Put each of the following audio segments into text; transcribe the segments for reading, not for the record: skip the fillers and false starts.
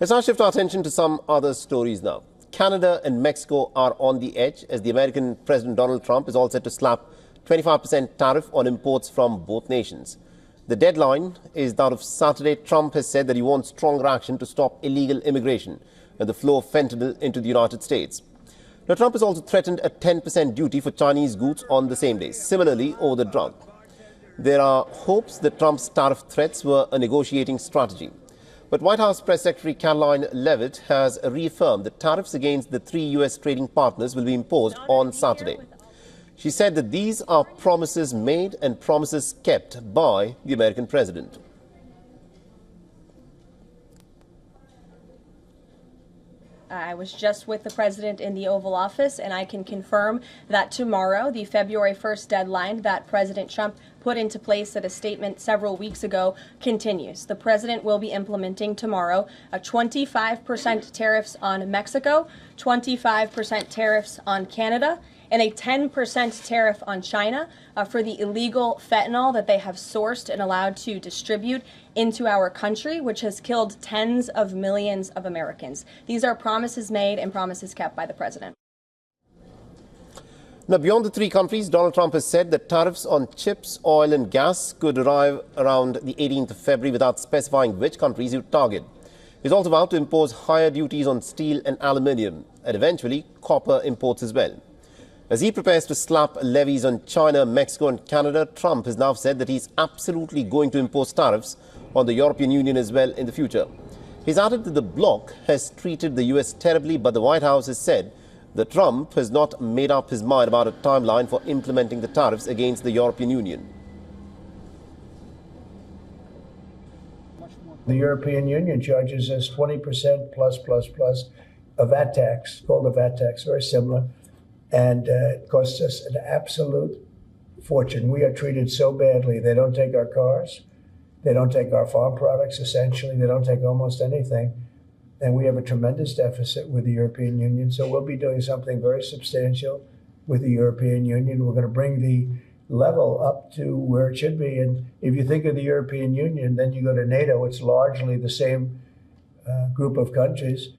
Let's now shift our attention to some other stories now. Canada and Mexico are on the edge as the American President Donald Trump is all set to slap 25% tariff on imports from both nations. The deadline is that of Saturday. Trump has said that he wants stronger action to stop illegal immigration and the flow of fentanyl into the United States. Now, Trump has also threatened a 10% duty for Chinese goods on the same day, similarly over the drug. There are hopes that Trump's tariff threats were a negotiating strategy. But White House Press Secretary Caroline Leavitt has reaffirmed that tariffs against the three U.S. trading partners will be imposed on Saturday. She said that these are promises made and promises kept by the American president. I was just with the president in the Oval Office, and I can confirm that tomorrow, the February 1st deadline that President Trump put into place at a statement several weeks ago continues. The president will be implementing tomorrow a 25% tariffs on Mexico, 25% tariffs on Canada, and a 10% tariff on China for the illegal fentanyl that they have sourced and allowed to distribute into our country, which has killed tens of millions of Americans. These are promises made and promises kept by the president. Now, beyond the three countries, Donald Trump has said that tariffs on chips, oil and gas could arrive around the 18th of February without specifying which countries he would target. He's also about to impose higher duties on steel and aluminium and eventually copper imports as well. As he prepares to slap levies on China, Mexico and Canada, Trump has now said that he's absolutely going to impose tariffs on the European Union as well in the future. He's added that the bloc has treated the US terribly, but the White House has said that Trump has not made up his mind about a timeline for implementing the tariffs against the European Union. The European Union charges us 20% plus a VAT tax, called a VAT tax, very similar. And it costs us an absolute fortune. We are treated so badly. They don't take our cars. They don't take our farm products, essentially. They don't take almost anything. And we have a tremendous deficit with the European Union. So we'll be doing something very substantial with the European Union. We're going to bring the level up to where it should be. And if you think of the European Union, then you go to NATO. It's largely the same group of countries.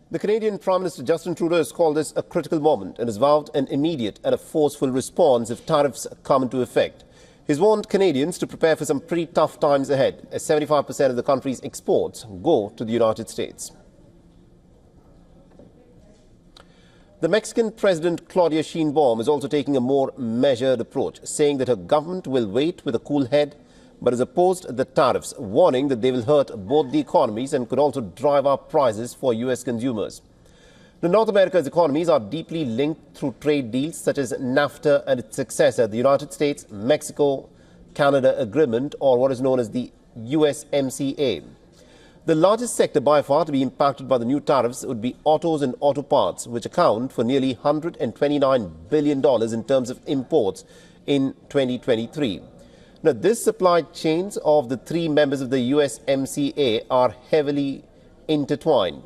The Canadian Prime Minister Justin Trudeau has called this a critical moment and has vowed an immediate and a forceful response if tariffs come into effect. He's warned Canadians to prepare for some pretty tough times ahead, as 75% of the country's exports go to the United States. The Mexican President Claudia Sheinbaum is also taking a more measured approach, saying that her government will wait with a cool head but has opposed the tariffs, warning that they will hurt both the economies and could also drive up prices for U.S. consumers. The North America's economies are deeply linked through trade deals such as NAFTA and its successor, the United States-Mexico-Canada Agreement, or what is known as the USMCA. The largest sector by far to be impacted by the new tariffs would be autos and auto parts, which account for nearly $129 billion in terms of imports in 2023. Now, this supply chains of the three members of the USMCA are heavily intertwined.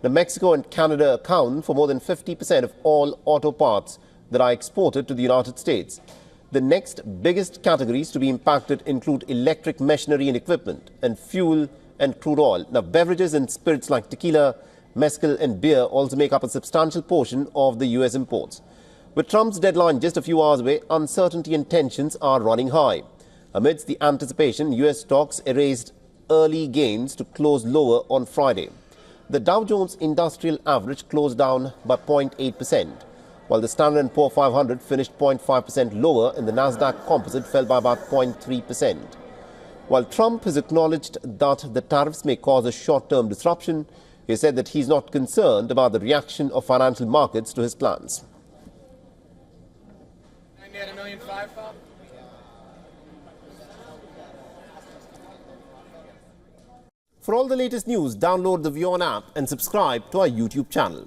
Now, Mexico and Canada account for more than 50% of all auto parts that are exported to the United States. The next biggest categories to be impacted include electric machinery and equipment and fuel and crude oil. Now, beverages and spirits like tequila, mezcal and beer also make up a substantial portion of the U.S. imports. With Trump's deadline just a few hours away, uncertainty and tensions are running high. Amidst the anticipation, U.S. stocks erased early gains to close lower on Friday. The Dow Jones Industrial Average closed down by 0.8%, while the Standard & Poor's 500 finished 0.5% lower and the Nasdaq Composite fell by about 0.3%. While Trump has acknowledged that the tariffs may cause a short-term disruption, he said that he's not concerned about the reaction of financial markets to his plans. For all the latest news, download the WION app and subscribe to our YouTube channel.